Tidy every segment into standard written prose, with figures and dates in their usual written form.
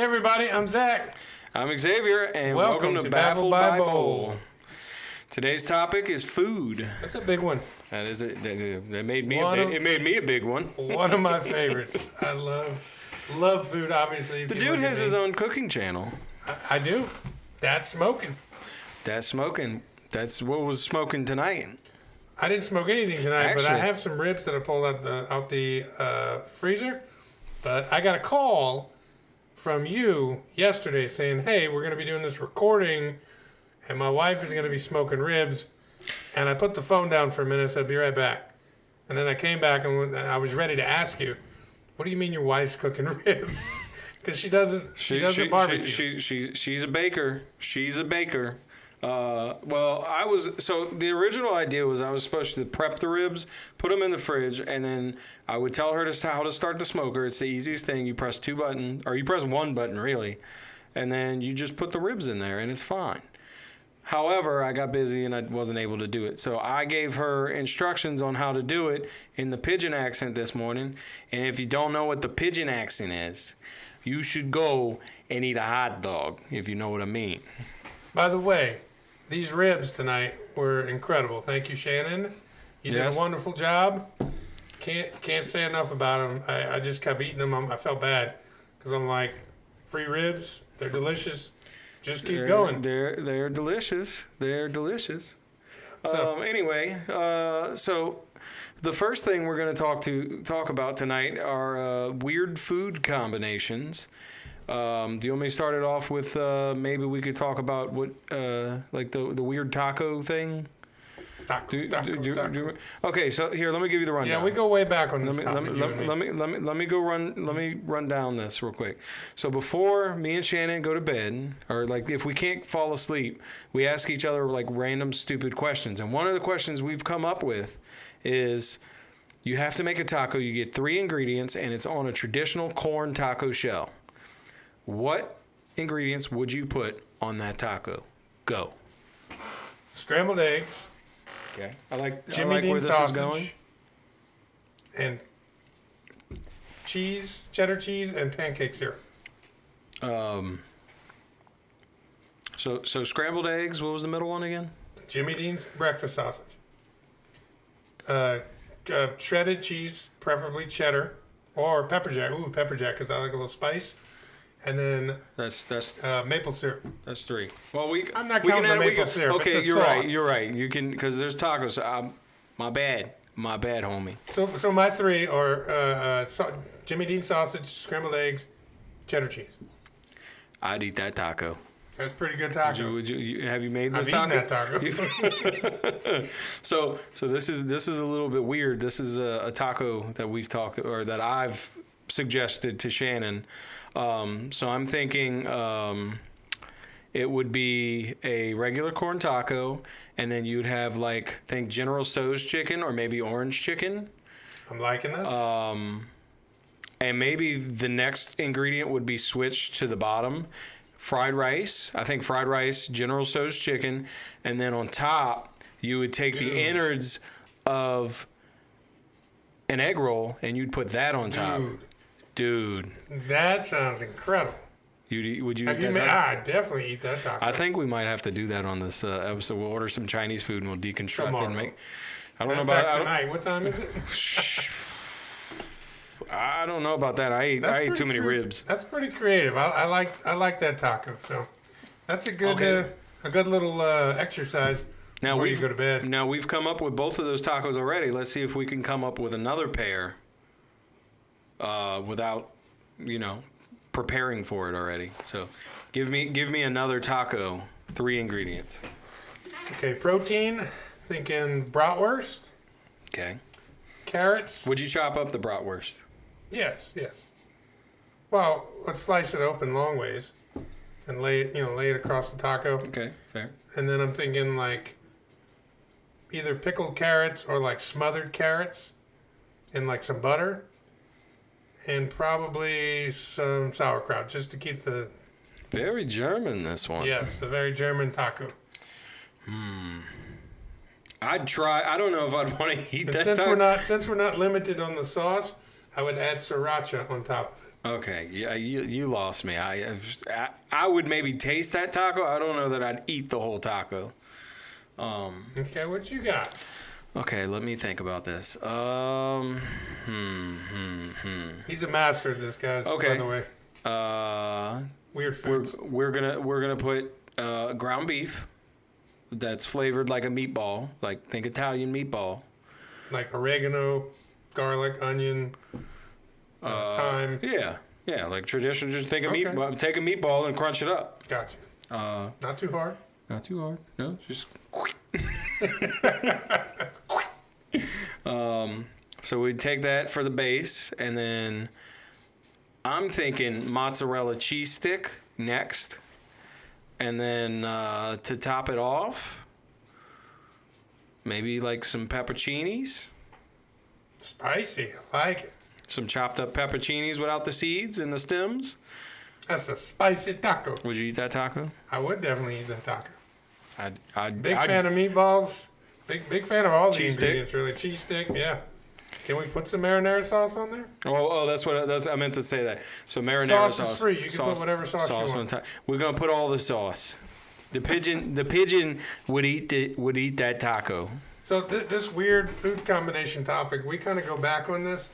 Hey everybody, I'm Zach. I'm Xavier, and welcome to Baffled by Bowl. Today's topic is food. That's a big one. That is it. That made me. It made me a big one. One of my favorites. I love food. Obviously, the dude has his own cooking channel. I do. That's smoking. That's smoking. That's what was smoking tonight. I didn't smoke anything tonight, but I have some ribs that I pulled out the freezer. But I got a call from you yesterday saying, hey, we're going to be doing this recording, and my wife is going to be smoking ribs. And I put the phone down for a minute and said, be right back. And then I came back, and I was ready to ask you, what do you mean your wife's cooking ribs? Because she doesn't barbecue. She's a baker. She's a baker. The original idea was I was supposed to prep the ribs, put them in the fridge, and then I would tell her how to start the smoker. It's the easiest thing. You press two buttons, or you press one button really, and then you just put the ribs in there, and it's fine. However, I got busy and I wasn't able to do it. So I gave her instructions on how to do it in the pigeon accent this morning. And if you don't know what the pigeon accent is, you should go and eat a hot dog, if you know what I mean. By the way, these ribs tonight were incredible. Thank you, Shannon. You did a wonderful job. Can't say enough about them. I just kept eating them. I felt bad because I'm like, free ribs, they're delicious. Just keep going. They're delicious. They're delicious. So the first thing we're going to talk about tonight are weird food combinations. Do you want me to start it off with maybe we could talk about what like the weird taco thing? Taco. Okay, so here, let me give you the rundown. Yeah, we go way back on this topic. Let me run down this real quick. So before me and Shannon go to bed, or like if we can't fall asleep, we ask each other like random stupid questions. And one of the questions we've come up with is, you have to make a taco. You get 3 ingredients, and it's on a traditional corn taco shell. What ingredients would you put on that taco? Go. Scrambled eggs. Okay. I like Jimmy Dean where this sausage, is going. And cheese, cheddar cheese, and pancake syrup. So scrambled eggs. What was the middle one again? Jimmy Dean's breakfast sausage. Shredded cheese, preferably cheddar, or pepper jack. Ooh, pepper jack, because I like a little spice. And then that's maple syrup. That's 3. Well, I'm not counting the maple syrup. Okay, it's you're sauce. right. You're right. You can, because there's tacos. My bad, homie. So my 3 are Jimmy Dean sausage, scrambled eggs, cheddar cheese. I'd eat that taco. That's a pretty good taco. Have you made this taco? I've eaten that taco. So this is a little bit weird. This is a taco that we've talked, or that I've suggested to Shannon. So I'm thinking it would be a regular corn taco, and then you'd have think General Tso's chicken, or maybe orange chicken. I'm liking this. And maybe the next ingredient would be switched to the bottom. Fried rice. I think fried rice, General Tso's chicken, and then on top you would take the innards of an egg roll and you'd put that on top. Dude. That sounds incredible. Would you? I'd definitely eat that taco. I think we might have to do that on this episode. We'll order some Chinese food and we'll deconstruct it and make. I don't know about tonight. What time is it? I don't know about that. I ate too many ribs. That's pretty creative. I like that taco. So that's a good little exercise before you go to bed. Now we've come up with both of those tacos already. Let's see if we can come up with another pair. Without, preparing for it already. So, give me another taco. 3 ingredients. Okay, protein. Thinking bratwurst. Okay. Carrots. Would you chop up the bratwurst? Yes. Well, let's slice it open long ways, and lay it across the taco. Okay, fair. And then I'm thinking either pickled carrots or smothered carrots, in some butter. And probably some sauerkraut, just to keep the... Very German, this one. Yes, a very German taco. I'd try... I don't know if I'd want to eat that taco. Since we're not limited on the sauce, I would add sriracha on top of it. Okay, yeah, you lost me. I would maybe taste that taco. I don't know that I'd eat the whole taco. Okay, what you got? Okay, let me think about this. He's a master at this, guys. Okay. By the way, weird foods. We're gonna put ground beef that's flavored like a meatball, like think Italian meatball. Like oregano, garlic, onion, thyme. Yeah, like traditional. Just take a Okay. take a meatball and crunch it up. Gotcha. Not too hard. Not too hard. No, just. So we'd take that for the base, and then I'm thinking mozzarella cheese stick next, and then to top it off, maybe like some pepperoncinis. Spicy. I like it. Some chopped up pepperoncinis without the seeds and the stems. That's a spicy taco. Would you eat that taco? I would definitely eat that taco. I'd Big fan of meatballs. Big fan of all the Cheese ingredients, stick? really. Cheese stick, yeah. Can we put some marinara sauce on there? Oh, that's I meant to say that. So marinara Sauce sauce is free. You can put whatever sauce you want. on top. We're gonna put all the sauce. The pigeon would eat that taco. So this weird food combination topic, we kind of go back on this.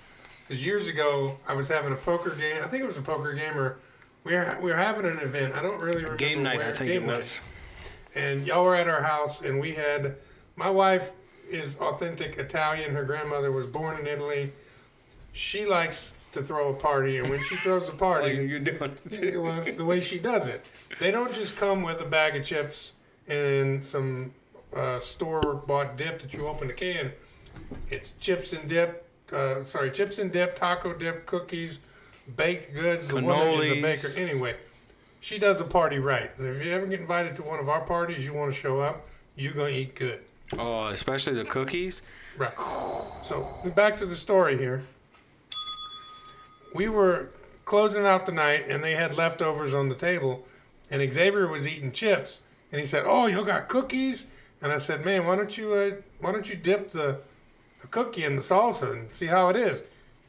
Because years ago, I was having a poker game. I think it was a poker game, or we were having an event. I don't really remember Game night, where. I think Game it was. night. And y'all were at our house, and we had, my wife is authentic Italian. Her grandmother was born in Italy. She likes to throw a party, and when she throws a party, Like you're doing. well, that's the way she does it. They don't just come with a bag of chips and some store-bought dip that you open a can. It's chips and dip, taco dip, cookies, baked goods. The woman is a baker. Anyway, she does a party right. So if you ever get invited to one of our parties, you want to show up, you're going to eat good. Oh, especially the cookies. Right. So back to the story here. We were closing out the night, and they had leftovers on the table, and Xavier was eating chips, and he said, "Oh, you got cookies?" And I said, "Man, why don't you dip the cookie in the salsa and see how it is?"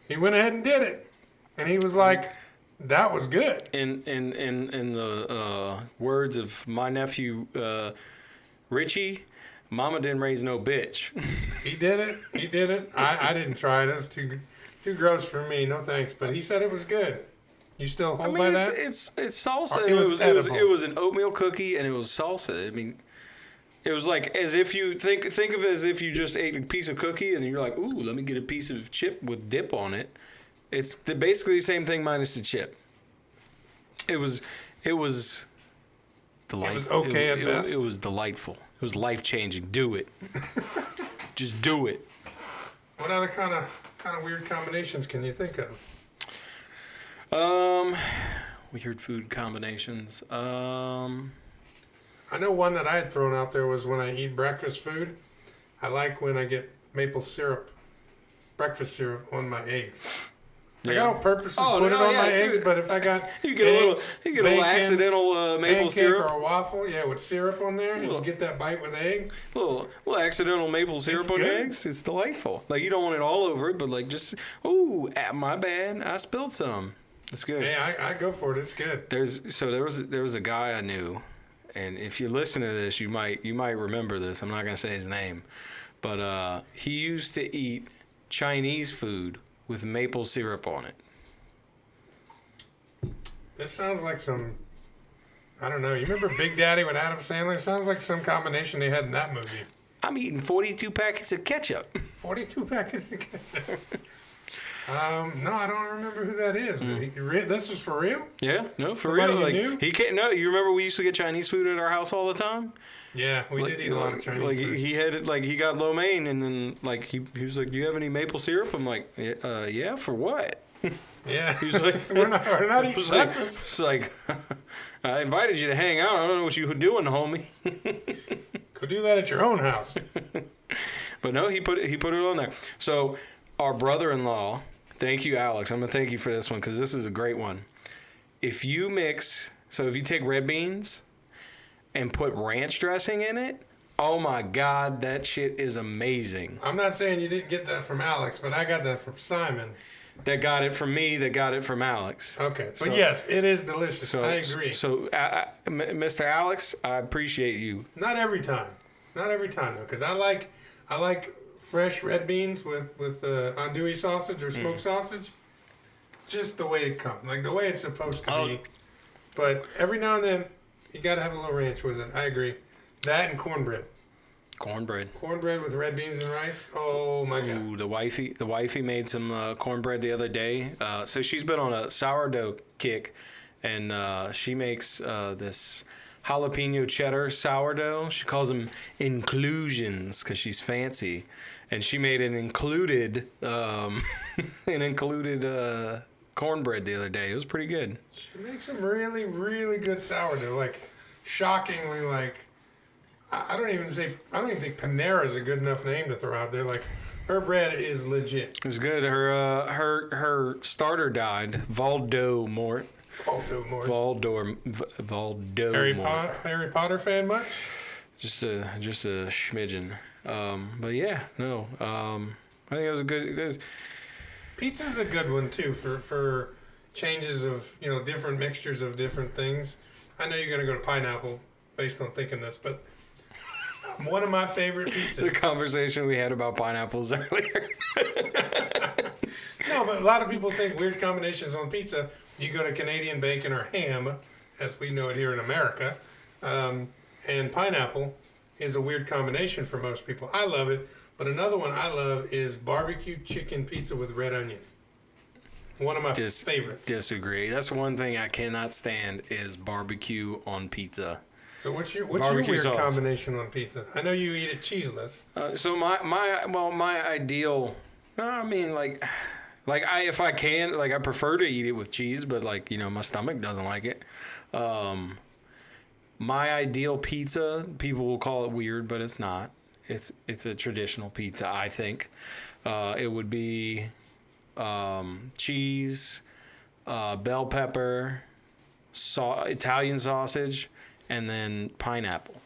He went ahead and did it, and he was like, "That was good." In the words of my nephew Richie, Mama didn't raise no bitch. He did it. I didn't try it. That's too gross for me. No thanks. But he said it was good. You still hold by that? It's salsa. It was edible. It was an oatmeal cookie and it was salsa. I mean, it was like as if you think of it as if you just ate a piece of cookie and then you're like, ooh, let me get a piece of chip with dip on it. It's basically the same thing minus the chip. It was delightful. It was okay at best. It was delightful. It was life changing. Do it. Just do it. What other kind of weird combinations can you think of? Weird food combinations. I know one that I had thrown out there was when I eat breakfast food, I like when I get maple syrup, breakfast syrup on my eggs. Like I don't purposely put it on my eggs, but if I got you get eggs, a little accidental maple syrup or a waffle, with syrup on there, and you get that bite with egg. Little accidental maple syrup on eggs. It's delightful. Like you don't want it all over it, but like just my bad, I spilled some. It's good. Hey, I go for it. It's good. There was a guy I knew, and if you listen to this, you might remember this. I'm not gonna say his name, but he used to eat Chinese food with maple syrup on it. This sounds like some, I don't know. You remember Big Daddy with Adam Sandler? Sounds like some combination they had in that movie. I'm eating 42 packets of ketchup. 42 packets of ketchup. No, I don't remember who that is. But this was for real? Yeah, no, for Somebody real. Like you knew? he can't. No, you remember we used to get Chinese food at our house all the time. Yeah, we did eat a lot of Chinese food. He had he got lo mein, and then he was like, "Do you have any maple syrup?" I'm like, "Yeah, for what?" Yeah, He's like, we're not eating breakfast. It's like, I invited you to hang out. I don't know what you were doing, homie. Go do that at your own house. But no, he put it on there. So our brother-in-law, thank you, Alex. I'm gonna thank you for this one because this is a great one. If you take red beans and put ranch dressing in it, oh my God, that shit is amazing. I'm not saying you didn't get that from Alex, but I got that from Simon. that got it from me, that got it from Alex. Okay, but yes, it is delicious. I agree. So, Mr. Alex, I appreciate you. Not every time though, because I like fresh red beans with andouille sausage or smoked sausage, just the way it comes, like the way it's supposed to be. But every now and then, you gotta have a little ranch with it. I agree. That and cornbread. Cornbread with red beans and rice. Oh my god. Ooh, the wifey made some cornbread the other day. So she's been on a sourdough kick, and she makes this jalapeno cheddar sourdough. She calls them inclusions because she's fancy, and she made an included cornbread the other day. It was pretty good. She makes some really, really good sourdough. Like, shockingly, like, I don't even think Panera is a good enough name to throw out there. Like, her bread is legit. It's good. Her starter died. Voldemort. Harry Potter fan much? Just a smidgen. But yeah, no. I think it was a good. Pizza's a good one too for changes of different mixtures of different things. I know you're gonna go to pineapple based on thinking this, but one of my favorite pizzas. The conversation we had about pineapples earlier. No, but a lot of people think weird combinations on pizza. You go to Canadian bacon or ham, as we know it here in America, and pineapple is a weird combination for most people. I love it. But another one I love is barbecue chicken pizza with red onion. One of my favorites. Disagree. That's one thing I cannot stand is barbecue on pizza. So what's your weird combination on pizza? I know you eat it cheeseless. So my ideal. I mean, if I can, I prefer to eat it with cheese, but my stomach doesn't like it. My ideal pizza, people will call it weird, but it's not. It's a traditional pizza, I think. It would be cheese, bell pepper, Italian sausage, and then pineapple.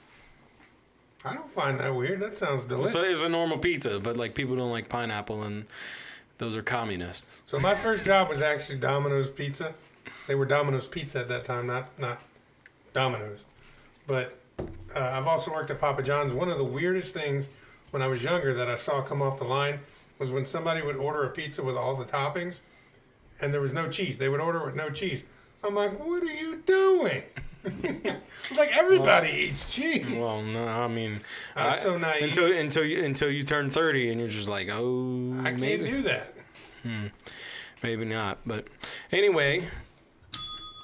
I don't find that weird. That sounds delicious. So it's a normal pizza, but people don't like pineapple, and those are communists. So my first job was actually Domino's Pizza. They were Domino's Pizza at that time, not Domino's. But I've also worked at Papa John's. One of the weirdest things when I was younger that I saw come off the line was when somebody would order a pizza with all the toppings and there was no cheese. They would order it with no cheese. I'm like, what are you doing? It's like everybody eats cheese. Well, no, I mean, I was so naive. Until you turn 30 and you're just like, oh, I can't do that. Maybe not. But anyway,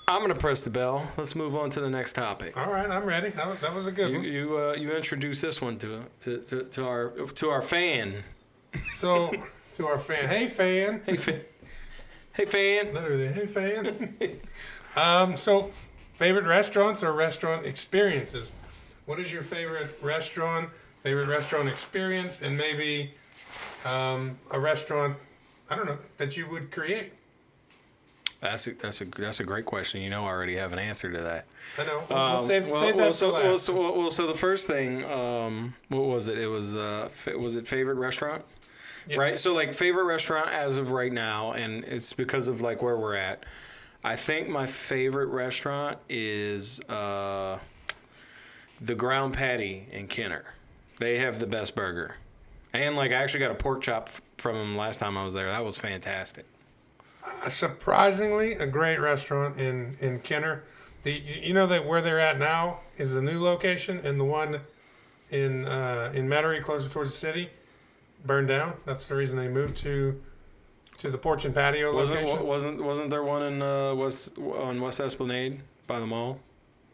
I'm gonna press the bell. Let's move on to the next topic. All right, I'm ready. That was a good one. You introduce this one to our fan. So to our fan, hey fan. Hey fan. Literally, hey fan. So favorite restaurants or restaurant experiences? What is your favorite restaurant experience, and maybe a restaurant, I don't know, that you would create? That's a great question. I already have an answer to that. I know. We'll save that for last. So the first thing, what was it? It was was it favorite restaurant? Yeah. Right. So favorite restaurant as of right now, and it's because of where we're at. I think my favorite restaurant is the Ground Patty in Kenner. They have the best burger, and I actually got a pork chop from them last time I was there. That was fantastic. Surprisingly, a great restaurant in Kenner. That where they're at now is the new location, and the one in Metairie, closer towards the city, burned down. That's the reason they moved to the porch and patio location. Wasn't there one in West Esplanade by the mall?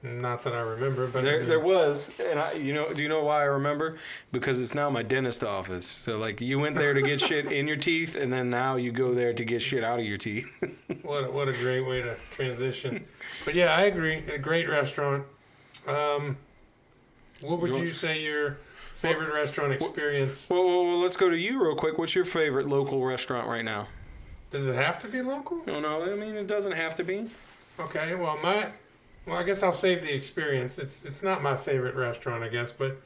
Not that I remember, but there was, and do you know why I remember? Because it's now my dentist office. So you went there to get shit in your teeth, and then now you go there to get shit out of your teeth. What a great way to transition. But yeah, I agree. A great restaurant. What would you say your favorite restaurant experience? Well, let's go to you real quick. What's your favorite local restaurant right now? Does it have to be local? No. I mean, it doesn't have to be. Okay. Well, I guess I'll save the experience. It's not my favorite restaurant, I guess, but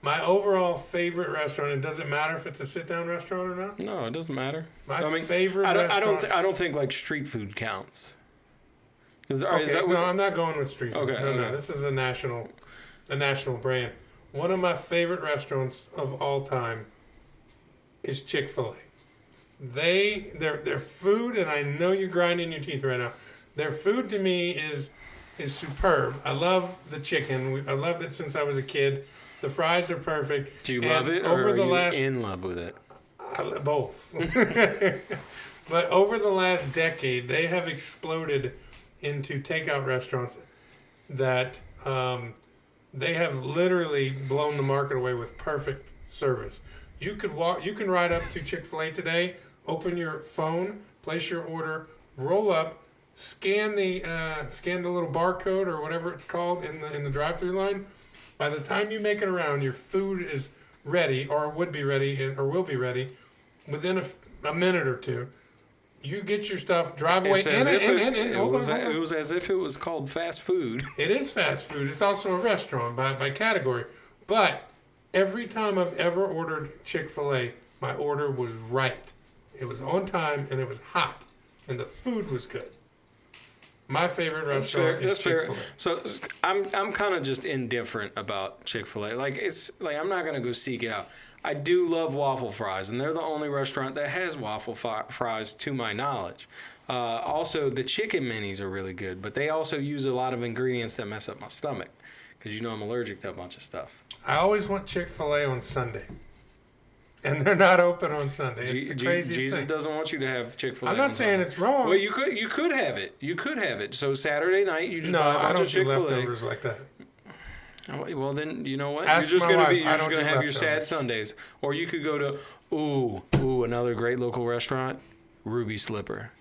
My overall favorite restaurant, it doesn't matter if it's a sit-down restaurant or not. No, it doesn't matter. My favorite restaurant. I don't think like street food counts. I'm not going with street food. Okay, No. This is a national brand. One of my favorite restaurants of all time is Chick-fil-A. Their food, and I know you're grinding your teeth right now. Their food to me is superb. I love the chicken. I loved it since I was a kid. The fries are perfect. Do you love it, or are you in love with it? Both. But over the last decade, they have exploded into takeout restaurants that they have literally blown the market away with perfect service. You can ride up to Chick-fil-A today, open your phone, place your order, roll up, scan the little barcode or whatever it's called in the drive-thru line. By the time you make it around, your food is ready, or would be ready, or will be ready within a minute or two. You get your stuff, drive away, it was as if it was called fast food. It is fast food. It's also a restaurant by category. But every time I've ever ordered Chick-fil-A, my order was right. It was on time, and it was hot, and the food was good. My favorite restaurant is Chick-fil-A. So I'm kind of just indifferent about Chick-fil-A. Like I'm not gonna go seek it out. I do love waffle fries, and they're the only restaurant that has waffle fries to my knowledge. Also, the chicken minis are really good, but they also use a lot of ingredients that mess up my stomach because I'm allergic to a bunch of stuff. I always want Chick-fil-A on Sunday. And they're not open on Sunday. It's the craziest Jesus thing. doesn't want you to have Chick-fil-A. I'm not saying it's wrong. Well, you could have it. You could have it. So Saturday night, you just buy a bunch I don't of Chick-fil-A. do leftovers like that. Oh, well, then you know what? Ask you're just my gonna wife. have your sad Sundays, or you could go to another great local restaurant, Ruby Slipper.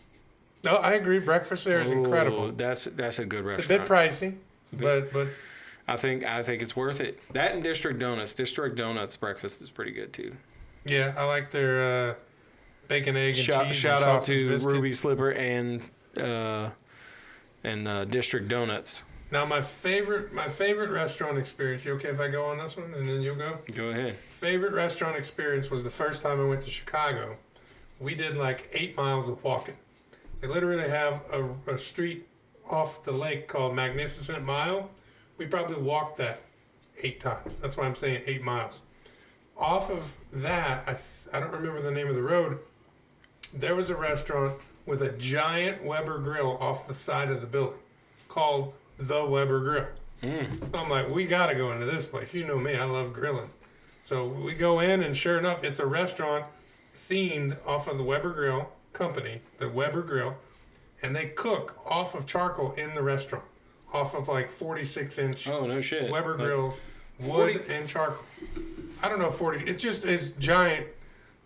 No, I agree. Breakfast there is incredible. That's a good restaurant. It's a bit pricey, but I think it's worth it. That and District Donuts. District Donuts breakfast is pretty good too. Yeah, I like their bacon, egg, and cheese. Shout and out to biscuit. Ruby Slipper and District Donuts. Now, my favorite restaurant experience. You okay if I go on this one, and then you'll go? Go ahead. Favorite restaurant experience was the first time I went to Chicago. We did like 8 miles of walking. They literally have a street off the lake called Magnificent Mile. We probably walked that 8 times. That's why I'm saying 8 miles. Off of that, I don't remember the name of the road. There was a restaurant with a giant Weber grill off the side of the building called the Weber Grill. I'm like, we got to go into this place. You know me, I love grilling. So we go in, and sure enough, it's a restaurant themed off of the Weber Grill company, the Weber Grill, and they cook off of charcoal in the restaurant, off of like 46-inch no shit. Weber grills, wood and charcoal. I don't know, 40. It just is giant.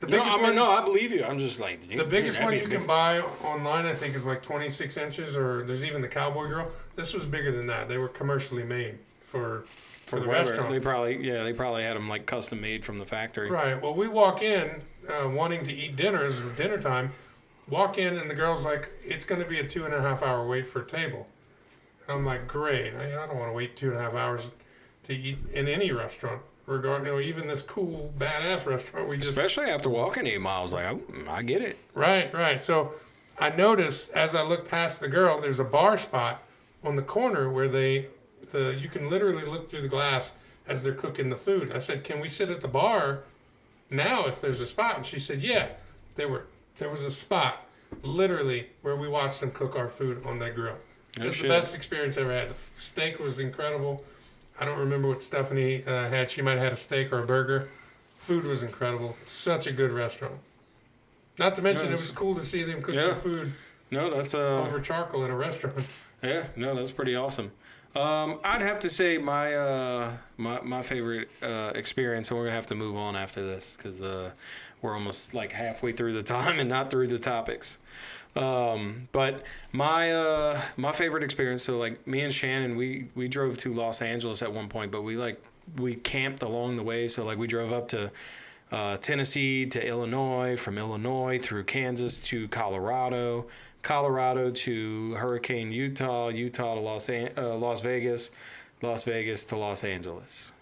The biggest I believe you. I'm just like... The biggest one you can buy online, I think, is like 26 inches, or there's even the Cowboy Grill. This was bigger than that. They were commercially made for the Weber. restaurant. They probably had them like custom made from the factory. Right. Well, we walk in wanting to eat dinner. It's dinner time. Walk in, and the girl's like, it's going to be a 2.5 hour wait for a table. And I'm like, great. I don't want to wait 2.5 hours to eat in any restaurant. Even this cool, badass restaurant, especially after walking 8 miles, like I get it. Right. So I noticed as I look past the girl, there's a bar spot on the corner where you can literally look through the glass as they're cooking the food. I said, "Can we sit at the bar now if there's a spot?" And she said, "Yeah." There was a spot literally where we watched them cook our food on that grill. It's the best experience I ever had. The steak was incredible. I don't remember what Stephanie had. She might have had a steak or a burger. Food was incredible. Such a good restaurant. Not to mention, it was cool to see them cook their food over charcoal in a restaurant. Yeah, no, that's pretty awesome. I'd have to say my favorite experience, and we're going to have to move on after this because we're almost like halfway through the time and not through the topics. But my favorite experience, so like me and Shannon, we drove to Los Angeles at one point, but we camped along the way. So like we drove up to Tennessee to Illinois, from Illinois through Kansas to Colorado to Hurricane Utah to Las Vegas, Las Vegas to Los Angeles.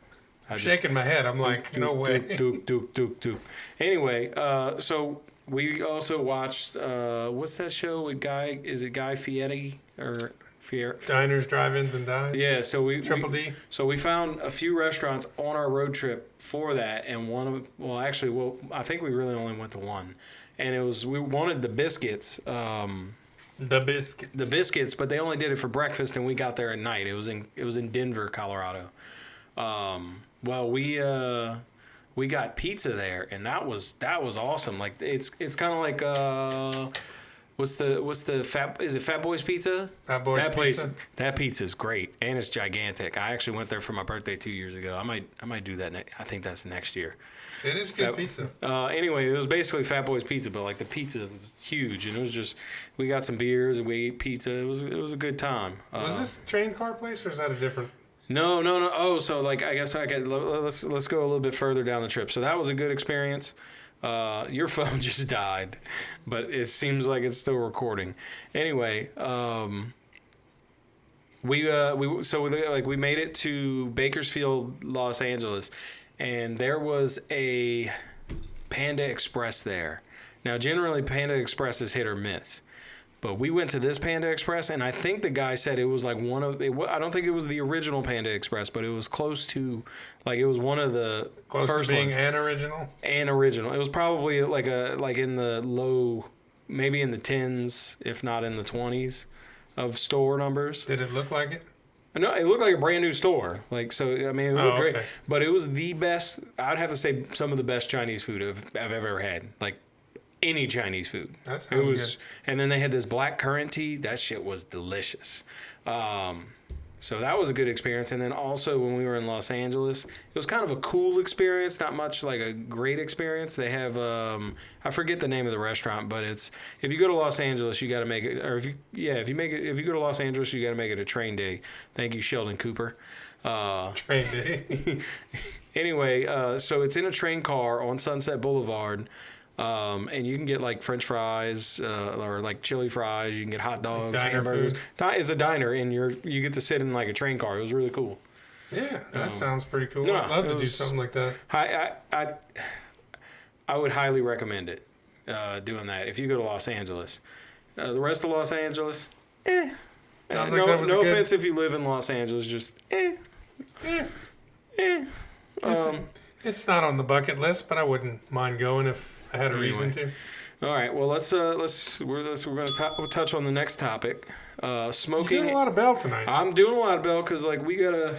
Shaking my head. I'm like, no way. Duke. Anyway, so we also watched, what's that show with Guy? Is it Guy Fieri or Fieri? Diners, drive-ins, and dives. Yeah, so Triple D. So we found a few restaurants on our road trip for that, and I think we really only went to one, and we wanted the biscuits. The biscuits, but they only did it for breakfast, and we got there at night. It was in Denver, Colorado. We got pizza there, and that was awesome. Like it's kind of like what's the Fat Boys Pizza? Fat Boys Pizza. That pizza is great, and it's gigantic. I actually went there for my birthday 2 years ago. I might do that. I think that's next year. It is good pizza. Anyway, it was basically Fat Boys Pizza, but like the pizza was huge, and it was just we got some beers and we ate pizza. It was a good time. Was this a train car place or is that a different? No. Oh, so like I guess let's go a little bit further down the trip. So that was a good experience. Your phone just died, but it seems like it's still recording. Anyway, we made it to Bakersfield, Los Angeles, and there was a Panda Express there. Now, generally, Panda Express is hit or miss. But we went to this Panda Express, and I think the guy said it was like I don't think it was the original Panda Express, but it was close to, like it was one of the close first to being ones. an original. An original. It was probably like in the low, maybe in the 10s, if not in the 20s, of store numbers. Did it look like it? No, it looked like a brand new store. Like so, I mean, it looked great. But it was the best. I'd have to say some of the best Chinese food I've ever had. Like. Any Chinese food. That sounds good. And then they had this black currant tea. That shit was delicious. So that was a good experience. And then also when we were in Los Angeles, it was kind of a cool experience, not much like a great experience. They have I forget the name of the restaurant, but it's if you go to Los Angeles, you got to make it. Or if you go to Los Angeles, you got to make it a train day. Thank you, Sheldon Cooper. Train day. Anyway, so it's in a train car on Sunset Boulevard. And you can get like French fries or like chili fries. You can get hot dogs, like hamburgers. It's a diner, and you get to sit in like a train car. It was really cool. Yeah, that sounds pretty cool. I'd love to do something like that. I would highly recommend it. Doing that if you go to Los Angeles. The rest of Los Angeles, Sounds like that was no offense if you live in Los Angeles, just It's not on the bucket list, but I wouldn't mind going if I had a reason to. All right. Well, we're going to touch on the next topic. Smoking. You're doing a lot of Bell tonight. I'm doing a lot of Bell because like we gotta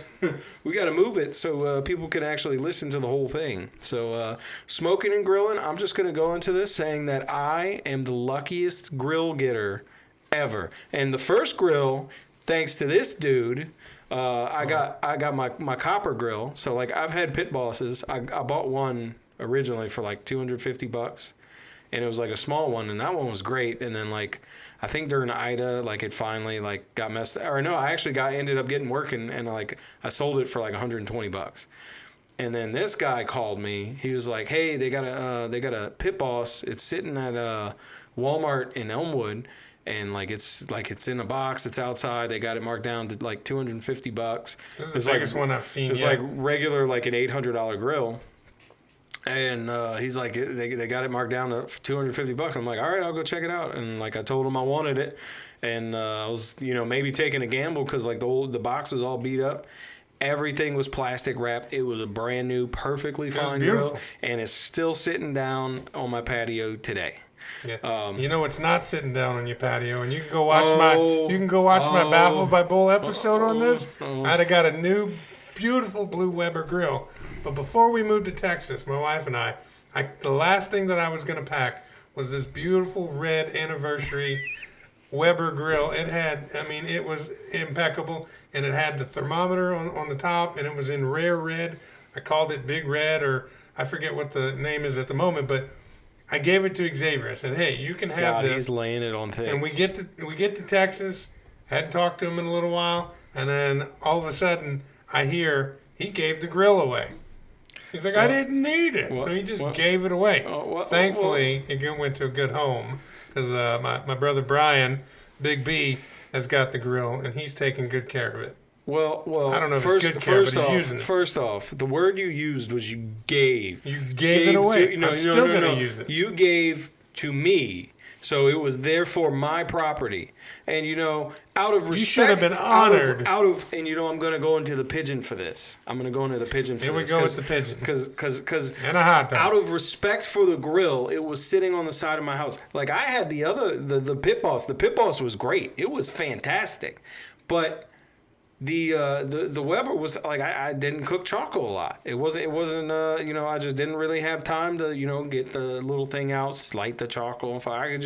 move it so people can actually listen to the whole thing. So smoking and grilling. I'm just going to go into this saying that I am the luckiest grill getter ever. And the first grill, thanks to this dude. I got my copper grill. So like I've had pit bosses. I bought one originally for like $250, and it was like a small one, and that one was great. And then like I think during Ida, like it finally like got messed. Or no, I actually ended up getting working, and like I sold it for like $120. And then this guy called me. He was like, "Hey, they got a pit boss. It's sitting at Walmart in Elmwood." And like it's in a box. It's outside. They got it marked down to like $250. This is the biggest one I've seen. It's like regular, like an $800 grill. And he's like, they got it marked down to $250. I'm like, all right, I'll go check it out. And like I told him I wanted it, and I was maybe taking a gamble because like the box was all beat up. Everything was plastic wrapped. It was a brand new, perfectly fine grill, and it's still sitting down on my patio today. Yeah. It's not sitting down on your patio, and you can go watch my Baffled by Bull episode on this. I'd have got a new, beautiful blue Weber grill. But before we moved to Texas, my wife and I the last thing that I was going to pack was this beautiful red anniversary Weber grill. It was impeccable, and it had the thermometer on the top, and it was in rare red. I called it Big Red, or I forget what the name is at the moment, but I gave it to Xavier. I said, "Hey, you can have this." He's laying it on thick. And we get to Texas. Hadn't talked to him in a little while, and then all of a sudden I hear he gave the grill away. He's like, "I didn't need it," so he just gave it away. Thankfully, it went to a good home because my brother Brian, Big B, has got the grill, and he's taking good care of it. Well. I don't know if it's good care, but he's using it. First off, the word you used was you gave. You gave it away. I'm still going to use it. You gave to me, so it was therefore my property. And out of respect, you should have been honored. And I'm going to go into the pigeon for this. I'm going to go into the pigeon for this. Here we go with the pigeon. Because and a hot dog. Out of respect for the grill, it was sitting on the side of my house. Like I had the Pit Boss. The Pit Boss was great. It was fantastic, but. The Weber was like I didn't cook charcoal a lot. It wasn't I just didn't really have time to get the little thing out, light the charcoal on fire.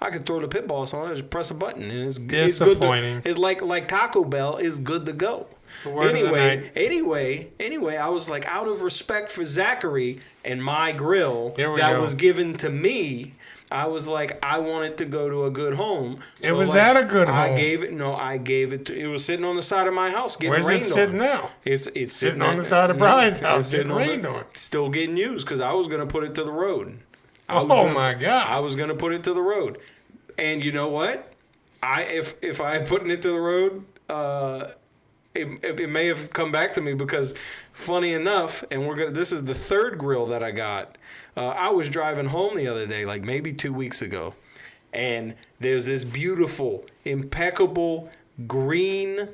I could throw the Pit Boss on it, just press a button, and it's disappointing. It's like Taco Bell is good to go. It's the word of the night. Anyway, I was like, out of respect for Zachary and my grill was given to me. I was like, I want it to go to a good home. So it was at a good home. I gave it. It was sitting on the side of my house getting rained on. Where's it sitting now? It's sitting on the side of Brian's house getting rained on. Still getting used because I was going to put it to the road. My God! I was going to put it to the road, and you know what? If I had put it to the road, it may have come back to me because, funny enough, this is the third grill that I got. I was driving home the other day, like maybe 2 weeks ago, and there's this beautiful, impeccable, green,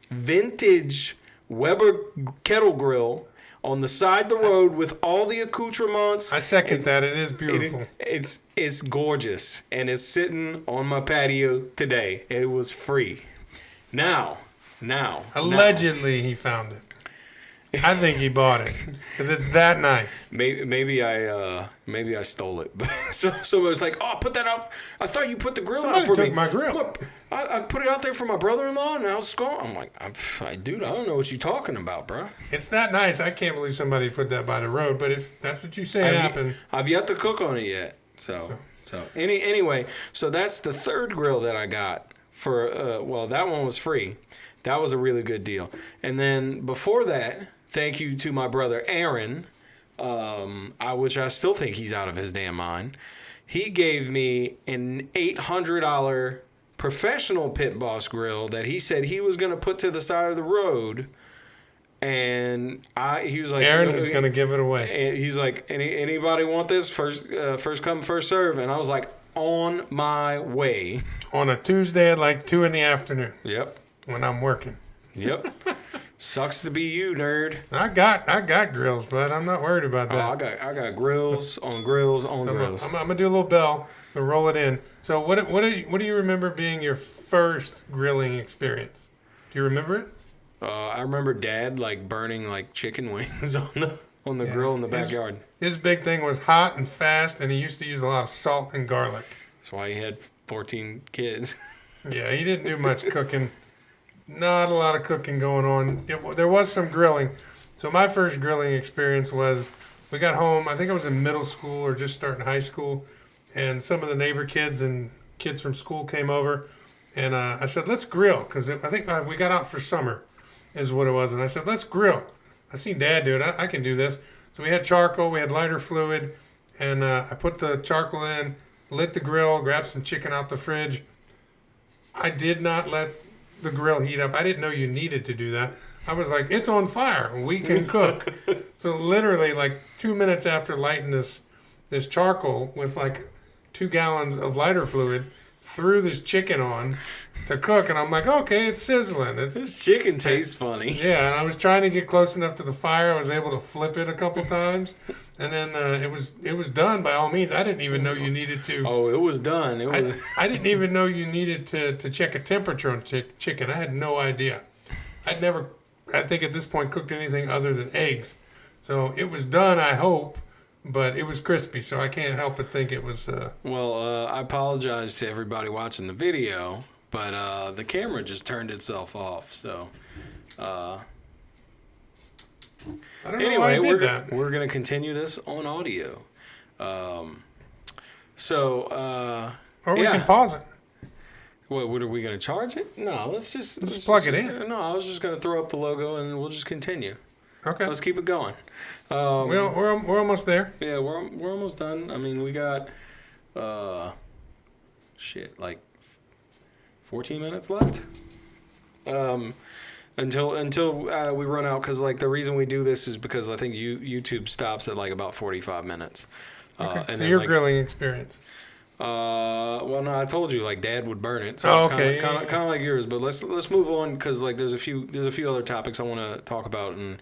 vintage Weber kettle grill on the side of the road with all the accoutrements. I second that. It is beautiful. It's gorgeous, and it's sitting on my patio today. It was free. Now. Allegedly, he found it. I think he bought it because it's that nice. Maybe I stole it. So somebody was like, "Oh, put that out. I thought you put the grill out for me." Somebody took my grill. Look, I put it out there for my brother-in-law, and now it's gone. I'm like, dude, I don't know what you're talking about, bro. It's that nice. I can't believe somebody put that by the road. But if that's what you say happened, I've yet to cook on it yet. So anyway, so that's the third grill that I got for. That one was free. That was a really good deal. And then before that, thank you to my brother Aaron, which I still think he's out of his damn mind. He gave me an $800 professional Pit Boss grill that he said he was going to put to the side of the road. And he was like, Aaron is going to give it away. And he's like, anybody want this? First come, first serve. And I was like, on my way. On a Tuesday at like 2 p.m. Yep. When I'm working. Yep. Sucks to be you, nerd. I got grills, but I'm not worried about that. I got grills on grills on grills. I'm gonna do a little bell and roll it in. So what do you remember being your first grilling experience? Do you remember it? I remember Dad like burning like chicken wings on the grill in the backyard. His big thing was hot and fast, and he used to use a lot of salt and garlic. That's why he had 14 kids. Yeah, he didn't do much cooking. Not a lot of cooking going on. There was some grilling. So my first grilling experience was, we got home, I think I was in middle school or just starting high school, and some of the neighbor kids and kids from school came over, and I said, let's grill, because I think we got out for summer is what it was, and I said, let's grill. I seen Dad do it. I can do this. So we had charcoal, we had lighter fluid, and I put the charcoal in, lit the grill, grabbed some chicken out the fridge. I did not let the grill heat up. I didn't know you needed to do that. I was like, it's on fire. We can cook. So literally like 2 minutes after lighting this charcoal with like 2 gallons of lighter fluid, threw this chicken on to cook, and I'm like, okay, it's sizzling. This chicken tastes funny. Yeah, and I was trying to get close enough to the fire. I was able to flip it a couple times, and then it was done by all means. I didn't even know you needed to. Oh, it was done. I didn't even know you needed to check a temperature on chicken. I had no idea. I'd never, I think at this point, cooked anything other than eggs. So it was done, I hope. But it was crispy, so I can't help but think it was... I apologize to everybody watching the video, but the camera just turned itself off, so... I don't know why I did that. We're going to continue this on audio. Or we can pause it. What are we going to charge it? No, let's just plug it in. No, I was just going to throw up the logo, and we'll just continue. Okay. Let's keep it going. We're almost there. Yeah, we're almost done. I mean, we got like 14 minutes left. until we run out. Because like the reason we do this is because I think YouTube stops at like about 45 minutes. Okay, and so your like, grilling experience. Well, no, I told you like Dad would burn it. So okay. Kind of like yours. But let's move on because like there's a few other topics I want to talk about, and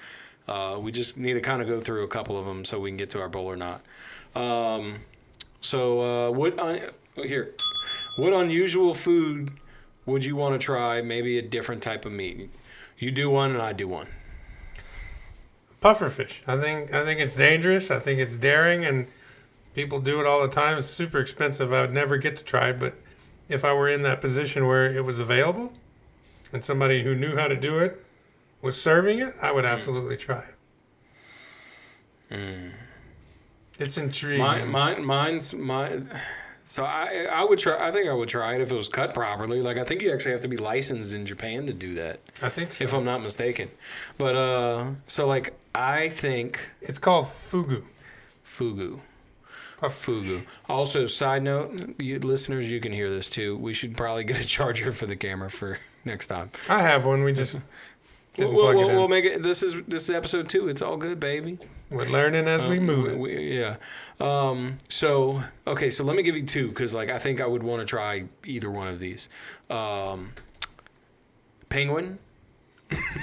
we just need to kind of go through a couple of them so we can get to our bowl or not. What unusual food would you want to try? Maybe a different type of meat. You do one and I do one. Pufferfish. I think it's dangerous. I think it's daring, and people do it all the time. It's super expensive. I would never get to try it, but if I were in that position where it was available and somebody who knew how to do it was serving it, I would absolutely try it. It's intriguing. Mine's. So I would try. I think I would try it if it was cut properly. Like I think you actually have to be licensed in Japan to do that. I think so. If I'm not mistaken. But so like I think it's called fugu. Fugu. Also, side note, listeners, you can hear this too. We should probably get a charger for the camera for next time. I have one. We just didn't plug it in. We'll make it. This is episode 2. It's all good, baby. We're learning as we move. Yeah. So let me give you 2 because like I think I would want to try either one of these. Penguin.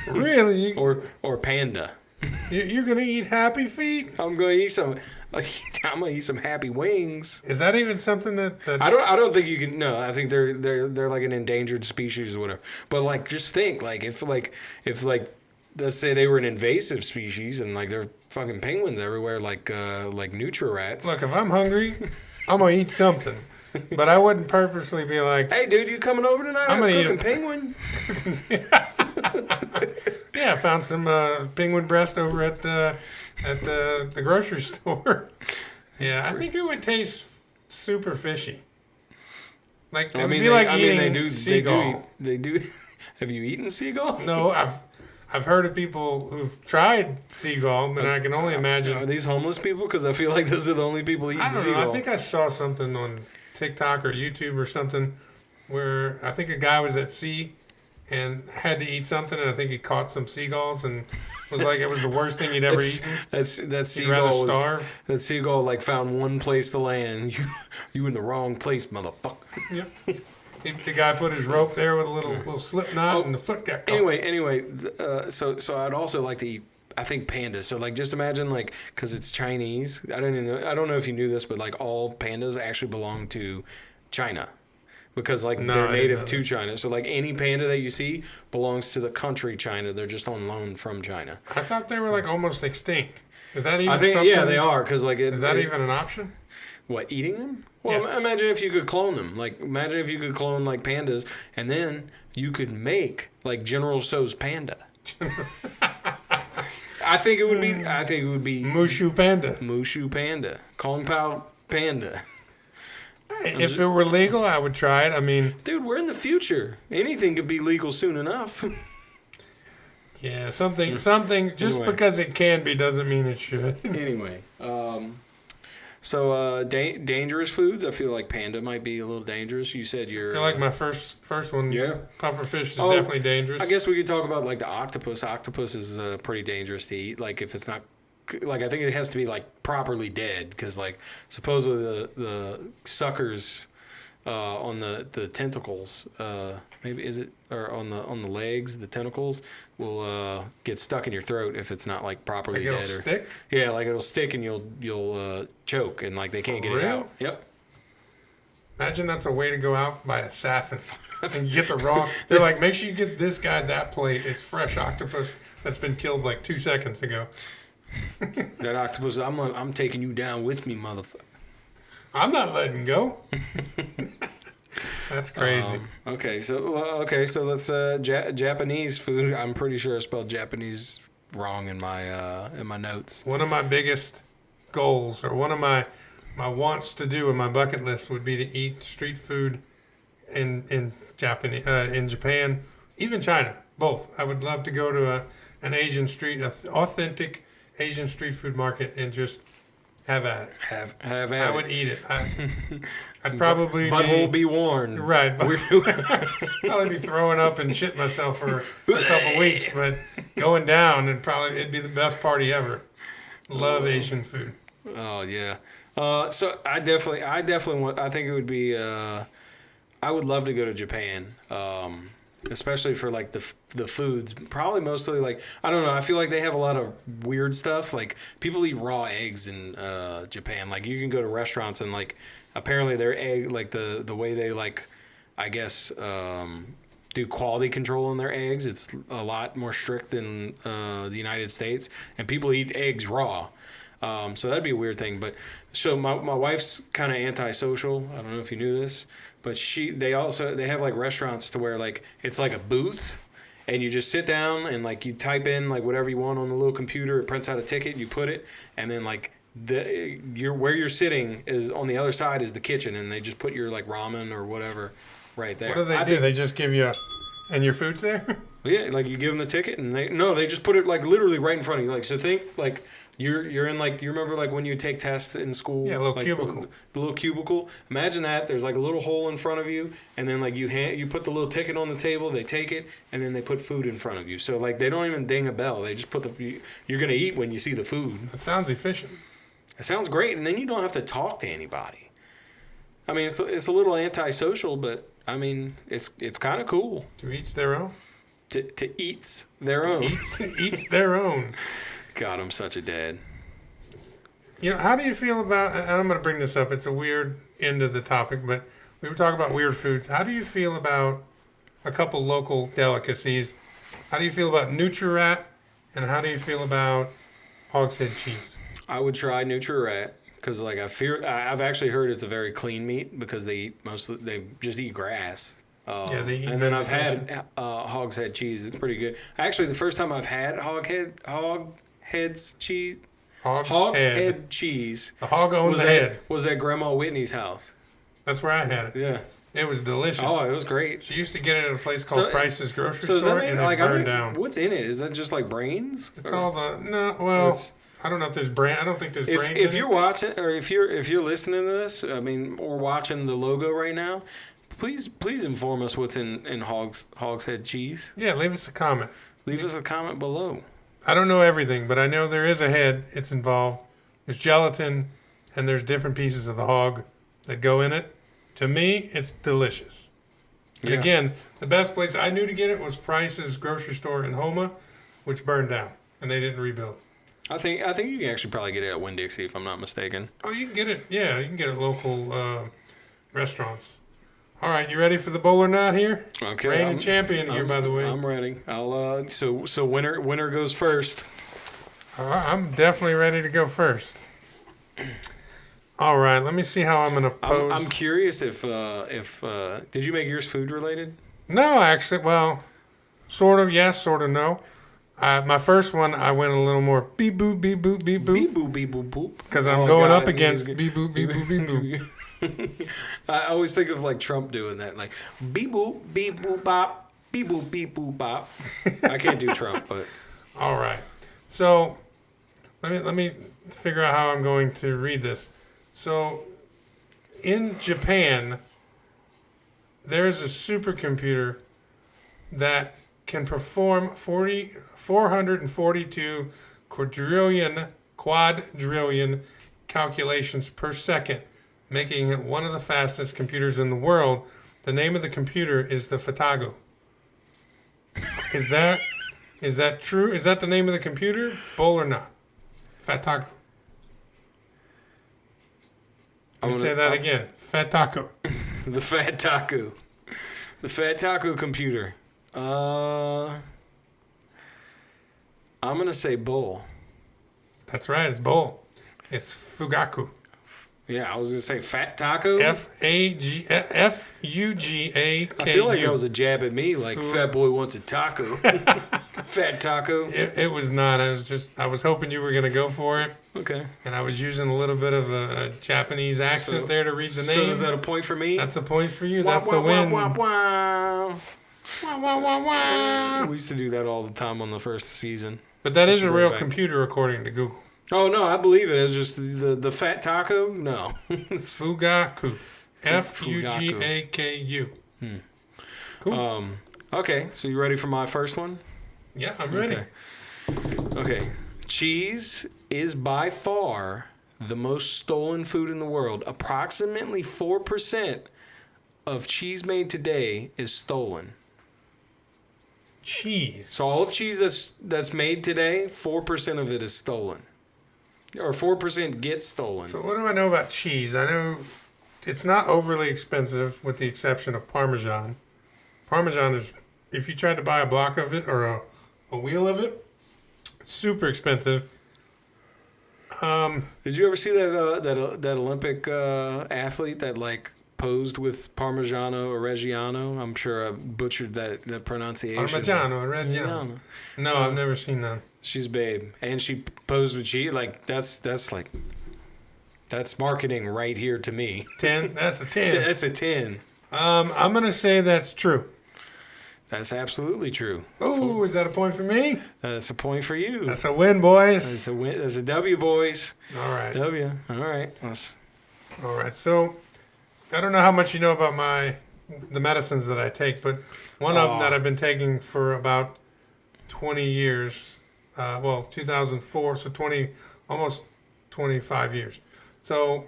Really? or panda. You're gonna eat happy feet? I'm gonna eat some. I'm gonna eat some happy wings. Is that even something that I don't think you can. No, I think they're like an endangered species or whatever. But like, just think if let's say they were an invasive species and like there are fucking penguins everywhere, like nutri-rats. Look, if I'm hungry, I'm gonna eat something. But I wouldn't purposely be like, "Hey, dude, you coming over tonight? I'm gonna eat a penguin." Yeah, I found some penguin breast over at the grocery store. Yeah, I think it would taste super fishy. Like it would be like eating seagull. They do. Have you eaten seagull? No, I've heard of people who've tried seagull, but I can only imagine. Are these homeless people? Because I feel like those are the only people eating seagull. I don't know. I think I saw something on TikTok or YouTube or something where I think a guy was at sea and had to eat something, and I think he caught some seagulls and was like it was the worst thing he'd ever eaten. That seagull starve. That seagull like found one place to land. You in the wrong place, motherfucker. Yep. The guy put his rope there with a little slip knot, and the foot got caught. Anyway, so I'd also like to eat. I think panda. So like, just imagine like, because it's Chinese. I don't know if you knew this, but like all pandas actually belong to China. Because like they're native to China, so like any panda that you see belongs to the country China. They're just on loan from China. I thought they were like almost extinct. Is that even? Something? Yeah, they are. Because like, is that even an option? What, eating them? Well, yes. Imagine if you could clone them. Like, imagine if you could clone like pandas, and then you could make like General Tso's panda. I think it would be Mushu panda. Mushu panda. Kung Pao panda. If it were legal, I would try it. I mean, dude, we're in the future. Anything could be legal soon enough. Yeah, something. Just anyway. Because it can be doesn't mean it should. Anyway, dangerous foods. I feel like panda might be a little dangerous. You said you're. I feel like my first one. Yeah. Pufferfish is definitely dangerous. I guess we could talk about like the octopus. Octopus is pretty dangerous to eat. Like if it's not. Like I think it has to be like properly dead because like supposedly the suckers on the tentacles maybe is it or on the legs the tentacles will get stuck in your throat if it's not like properly like dead. It'll stick? Yeah, like it'll stick and you'll choke and like they can't get it out. Yep. Imagine that's a way to go out by assassin and you get the wrong. They're like, make sure you get this guy that plate. It's fresh octopus that's been killed like 2 seconds ago. That octopus, I'm taking you down with me, motherfucker. I'm not letting go. That's crazy. Okay, so let's Japanese food. I'm pretty sure I spelled Japanese wrong in my notes. One of my biggest goals, or one of my wants to do in my bucket list, would be to eat street food in Japan, even China. Both. I would love to go to an Asian street, authentic Asian street food market, and just have at it. Have at I it. would eat it. I'd probably Butthole be warned. Right. Probably be throwing up and shit myself for a couple weeks, but going down, it'd be the best party ever. Love Asian food. Oh yeah. So I definitely want. I think it would be. I would love to go to Japan, especially for like the foods. Probably mostly like I don't know. I feel like they have a lot of weird stuff. Like people eat raw eggs in Japan. Like you can go to restaurants and like apparently their egg like the way they like I guess do quality control on their eggs. It's a lot more strict than the United States, and people eat eggs raw. So that'd be a weird thing. But so my wife's kind of antisocial. I don't know if you knew this, but they have like restaurants to where like it's like a booth, and you just sit down and like you type in like whatever you want on the little computer. It prints out a ticket, you put it, and then like where you're sitting is on the other side is the kitchen, and they just put your like ramen or whatever right there. What do they do? They just give you and your food's there? Yeah, like you give them the ticket, and they just put it like literally right in front of you. Like so, think like. You're in like you remember like when you take tests in school? Yeah, a little like cubicle. The little cubicle. Imagine that there's like a little hole in front of you, and then like you put the little ticket on the table. They take it, and then they put food in front of you. So like they don't even ding a bell. They just put you're gonna eat when you see the food. That sounds efficient. It sounds great, and then you don't have to talk to anybody. I mean, it's a little antisocial, but I mean it's kind of cool. To each their own. To eats their own. Eats their own. God, I'm such a dad. You know, how do you feel about, and I'm going to bring this up, it's a weird end of the topic, but we were talking about weird foods. How do you feel about a couple local delicacies? How do you feel about Nutri-Rat, and how do you feel about hog's head cheese? I would try Nutri-Rat because, like, I've actually heard it's a very clean meat because they just eat grass. Yeah, they eat and then I've vegetation. had hog's head cheese. It's pretty good. Actually, the first time I've had hog's head cheese. The hog owned the head. Was at Grandma Whitney's house. That's where I had it. Yeah. It was delicious. Oh, it was great. She used to get it at a place called Price's Grocery so Store, that and like, it burned down. What's in it? Is that just like brains? It's all the I don't know if there's brain. I don't think there's brains. If in you're it. watching or if you're listening to this, I mean, or watching the logo right now, please inform us what's in hog's head cheese. Yeah, leave us a comment. Leave us a comment below. I don't know everything, but I know there is a head. It's involved. There's gelatin, and there's different pieces of the hog that go in it. To me, it's delicious. And Yeah. again, the best place I knew to get it was Price's Grocery Store in Houma, which burned down, and they didn't rebuild. I think you can actually probably get it at Winn-Dixie if I'm not mistaken. Oh, you can get it. Yeah, you can get it at local restaurants. All right, you ready for the bowl or not here? Okay. Reigning champion here, by the way. I'm ready. I'll so winner goes first. I'm definitely ready to go first. All right, let me see how I'm going to pose. I'm curious if did you make yours food related? No, actually, well, sort of yes, sort of no. My first one, I went a little more beep boop, beep boop, beep boop. Beep boop, beep boop, boop. Because I'm going up against beep boop, beep boop, beep boop. I always think of like Trump doing that, like beep boop, beep boop, bop, beep boop, bop. I can't do Trump, but all right. So let me figure out how I'm going to read this. So in Japan, there's a supercomputer that can perform 442 quadrillion calculations per second, making it one of the fastest computers in the world. The name of the computer is the Fatago. Is that true? Is that the name of the computer? Bull or not? Fatago. Let me say that again. Fatago. The Fat Taco. The Fat Taco computer. I'm gonna say bull. That's right. It's bull. It's Fugaku. Yeah, I was gonna say Fat Taco. Fugaku. I feel like that was a jab at me, like fat boy wants a taco. Fat taco. It was not. I was hoping you were gonna go for it. Okay. And I was using a little bit of a Japanese accent there to read the name. So is that a point for me? That's a point for you. That's a win. Wah, wah. Wah, wah, wah, wah. We used to do that all the time on the first season. But that is a real computer according to Google. Oh no, I believe it. It's just the fat taco. No. Fugaku. Fugaku. Cool. Okay, so you ready for my first one? Yeah, I'm ready. Okay. Cheese is by far the most stolen food in the world. Approximately 4% of cheese made today is stolen. Cheese. So all of cheese that's made today, 4% of it is stolen. Or 4% gets stolen. So what do I know about cheese? I know it's not overly expensive with the exception of Parmesan. Parmesan is, if you tried to buy a block of it or a wheel of it, super expensive. Did you ever see that Olympic athlete that like posed with Parmigiano Reggiano? I'm sure I butchered that pronunciation. Parmigiano Reggiano. No, I've never seen that. She's babe, and she posed with cheese. Like that's marketing right here to me. 10. That's a 10. That's a 10. I'm gonna say that's true. That's absolutely true. Oh, is that a point for me? That's a point for you. That's a win, boys. That's a win. That's a W, boys. All right. W. All right. All right. So, I don't know how much you know about the medicines that I take, but one of them that I've been taking for about 20 years. 2004, so almost 25 years. So,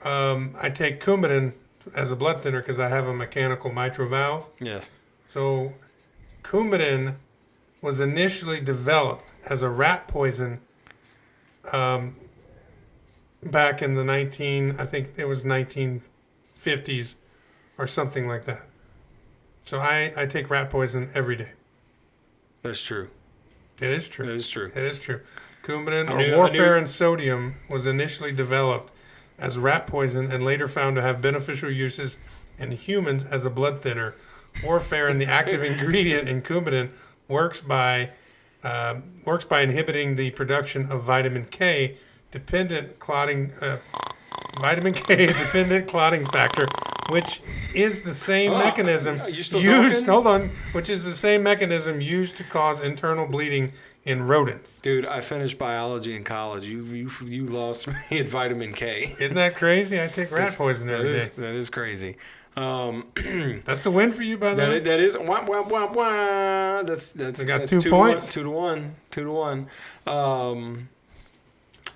I take Coumadin as a blood thinner because I have a mechanical mitral valve. Yes. So, Coumadin was initially developed as a rat poison back in the 1950s or something like that. So, I take rat poison every day. That's true. It is true. It is true. It is true. Coumadin or warfarin sodium was initially developed as rat poison and later found to have beneficial uses in humans as a blood thinner. Warfarin, the active ingredient in Coumadin, works by inhibiting the production of vitamin K dependent clotting factor, which is the same mechanism which is the same mechanism used to cause internal bleeding in rodents. Dude, I finished biology in college. You lost me at vitamin K. Isn't that crazy? I take rat poison every day. That is crazy. That's a win for you, by the way. That is. Wah, wah, wah, wah. That's I got 2 points. 2 to 1. 2 to 1.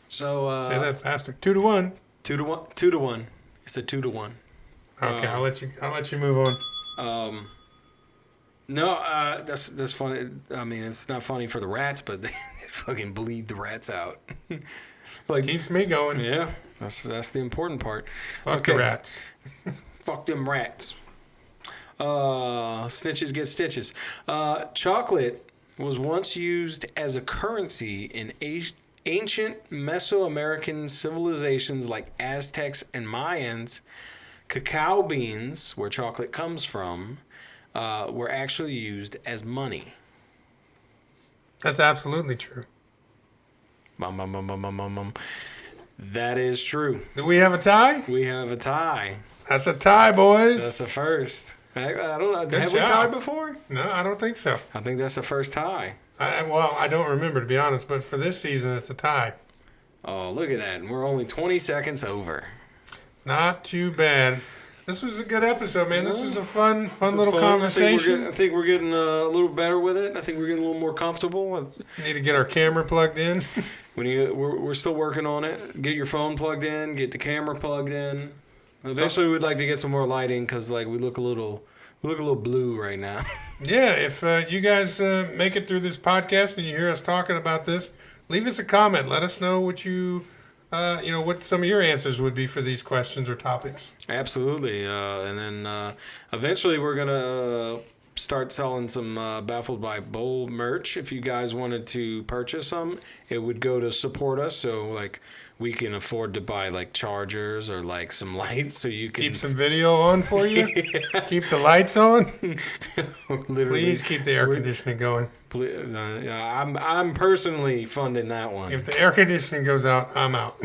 Say that faster. 2 to 1. 2 to 1. 2 to 1. It's a 2 to 1. Okay, I'll let you move on. No, that's funny. I mean, it's not funny for the rats, but they fucking bleed the rats out. Like keeps me going. Yeah, that's the important part. Fuck the rats. Fuck them rats. Snitches get stitches. Chocolate was once used as a currency in ancient Mesoamerican civilizations like Aztecs and Mayans. Cacao beans, where chocolate comes from, were actually used as money. That's absolutely true. That is true. Do we have a tie? We have a tie. That's a tie, boys. That's a first. I don't know. Good Have job. we tied before? No, I don't think so. I think that's the first tie. I don't remember, to be honest, but for this season, it's a tie. Oh, look at that. And we're only 20 seconds over. Not too bad. This was a good episode, man. This was a fun little conversation. I think we're getting a little better with it. I think we're getting a little more comfortable. We need to get our camera plugged in. We're still working on it. Get your phone plugged in. Get the camera plugged in. Eventually, we'd like to get some more lighting because we look a little blue right now. Yeah, if you guys make it through this podcast and you hear us talking about this, leave us a comment. Let us know what what some of your answers would be for these questions or topics. Absolutely. And then eventually we're going to start selling some Baffled by Bowl merch. If you guys wanted to purchase some, it would go to support us. So, we can afford to buy, chargers or, some lights so you can... Keep some video on for you? Yeah. Keep the lights on? Please keep the air conditioning going. I'm personally funding that one. If the air conditioning goes out, I'm out.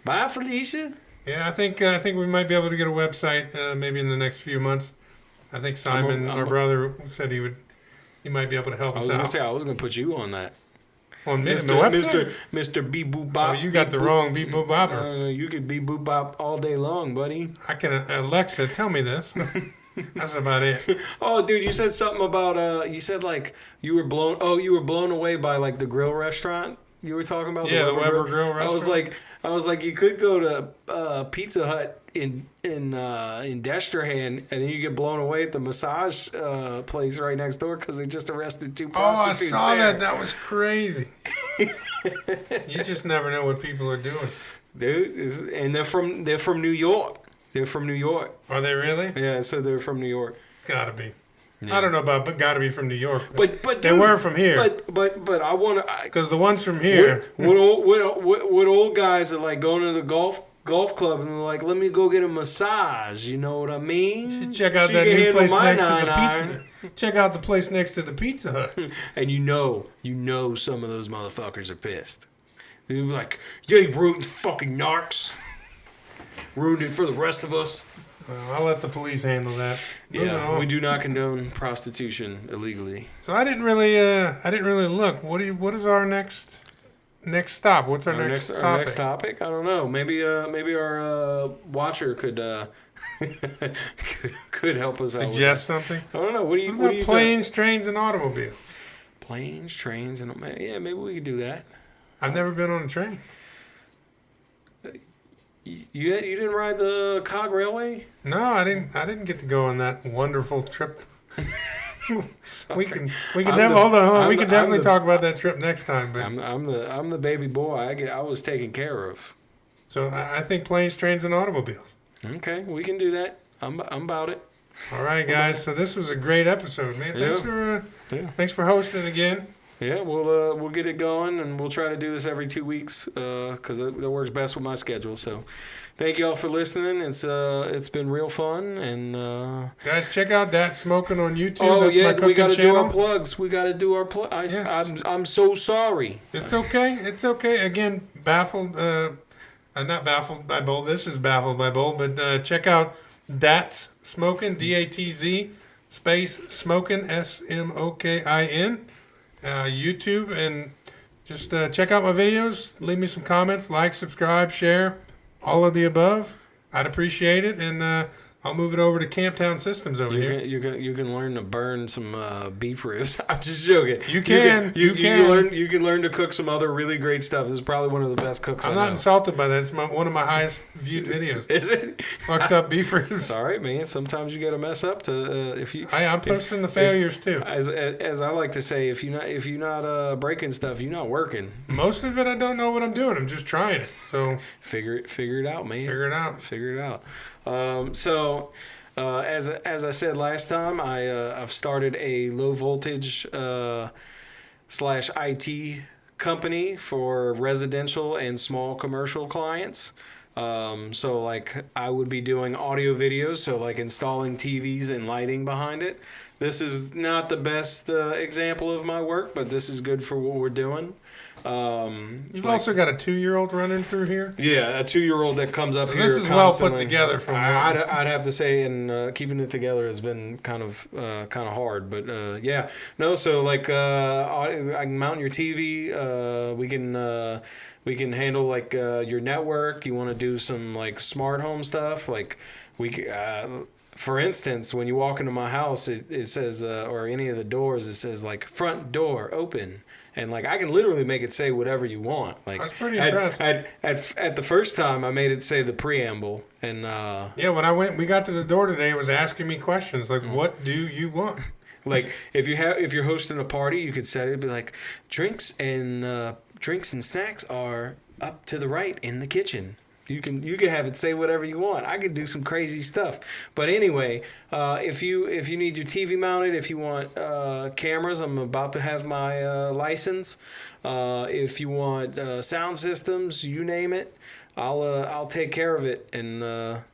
Bye, Felicia. Yeah, I think we might be able to get a website maybe in the next few months. I think Simon, our brother, said he might be able to help us out. I was going to put you on that. On the Mr. website? Mr. Beep Boop Bop. Oh, you got the wrong Beep Boop Bopper. You could Beep Boop Bop all day long, buddy. I can, Alexa, tell me this. That's about it. Oh, dude, you said something about you said like you were blown away by like the grill restaurant you were talking about. Yeah, the Weber Grill restaurant. I was like, you could go to Pizza Hut in Destrehan, and then you get blown away at the massage place right next door because they just arrested 2 prostitutes. Oh, I saw there. that. That was crazy. You just never know what people are doing, dude. And they're from New York. They're from New York. Are they really? Yeah, so they're from New York. Gotta be. Yeah. I don't know about, but gotta be from New York. But they dude, were from here. But I want to. Because the ones from here. What old guys are like going to the golf club and they're like, let me go get a massage. You know what I mean? You should check out that new place next to the pizza. Check out the place next to the Pizza Hut. And you know some of those motherfuckers are pissed. They'll be like, yeah, you ruined fucking narcs. Ruined it for the rest of us. Well, I'll let the police handle that. Yeah, we do not condone prostitution illegally. So I didn't really look. What is our next stop? What's our next topic? Our next topic? I don't know. Maybe our watcher could could help us out. Suggest something. I don't know. What do you about planes, trains, and automobiles? Planes, trains, and yeah, maybe we could do that. I've never been on a train. You didn't ride the Cog Railway? No, I didn't get to go on that wonderful trip. we can definitely talk about that trip next time. But I'm the baby boy. I was taken care of. So I think planes, trains, and automobiles. Okay, we can do that. I'm about it. All right, guys. So this was a great episode, man. Thanks for hosting again. Yeah, we'll get it going, and we'll try to do this every 2 weeks because that works best with my schedule. So, thank you all for listening. It's been real fun, and guys, check out That Smoking on YouTube. Oh, that's my cooking we got to do channel. our plugs. We got to do our plugs. Yes. I'm so sorry. It's okay. It's okay. Again, Baffled. Not Baffled by Bold. This is Baffled by Bold. But check out That's Smoking. DATZ space Smoking SMOKIN. YouTube, and just check out my videos. Leave me some comments, like, subscribe, share, all of the above. I'd appreciate it, and I'll move it over to Camptown.Systems over here. You can learn to burn some beef ribs. I'm just joking. You can learn to cook some other really great stuff. This is probably one of the best cooks. I'm not insulted by that. It's one of my highest viewed videos. Is it? Fucked up beef ribs. It's all right, man. Sometimes you got to mess up to I'm posting the failures too. As I like to say, if you're not breaking stuff, you're not working. Most of it, I don't know what I'm doing. I'm just trying it. So figure it out, man. Figure it out. Figure it out. As I said last time, I've started a low voltage / IT company for residential and small commercial clients. So like I would be doing audio videos, so like installing TVs and lighting behind it. This is not the best example of my work, but this is good for what we're doing. You've also got a 2-year-old running through here. Yeah, a 2-year-old that comes up here. This is well put together. From I'd have to say, and keeping it together has been kind of hard. But yeah, no. So like, I can mount your TV. We can handle like your network. You want to do some like smart home stuff. Like for instance, when you walk into my house, it says or any of the doors, it says like front door open. And like I can literally make it say whatever you want. Like that's pretty impressive. At the first time, I made it say the preamble, and yeah, when we got to the door today, it was asking me questions like, "What do you want?" Like if you're hosting a party, you could set it be like drinks and snacks are up to the right in the kitchen. You can have it say whatever you want. I can do some crazy stuff. But anyway, if you need your TV mounted, if you want cameras, I'm about to have my license. If you want sound systems, you name it, I'll take care of it. And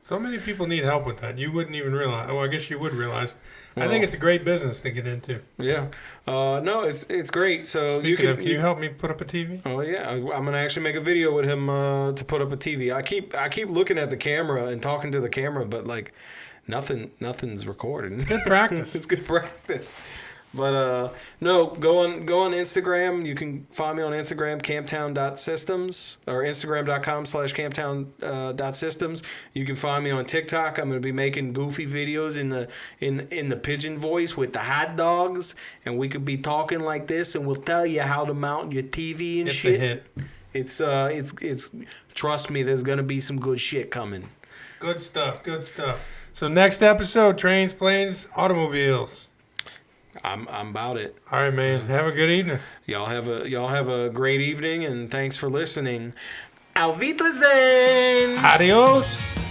so many people need help with that. You wouldn't even realize. Oh, I guess you would realize. I think it's a great business to get into. Yeah. No, it's great. So Speaking of, can you help me put up a TV? Oh yeah, I'm gonna actually make a video with him to put up a TV. I keep looking at the camera and talking to the camera, but like nothing's recorded. It's good practice. It's good practice. But no, go on Instagram. You can find me on Instagram, camptown.systems, or instagram.com/camptown.systems. You can find me on TikTok. I'm going to be making goofy videos in the pigeon voice with the hot dogs, and we could be talking like this, and we'll tell you how to mount your TV and shit. It's a hit. It's trust me, there's going to be some good shit coming. Good stuff. So next episode, trains, planes, automobiles. I'm about it. All right, man. Have a good evening. Y'all have a great evening, and thanks for listening. Auf Wiedersehen. Adios.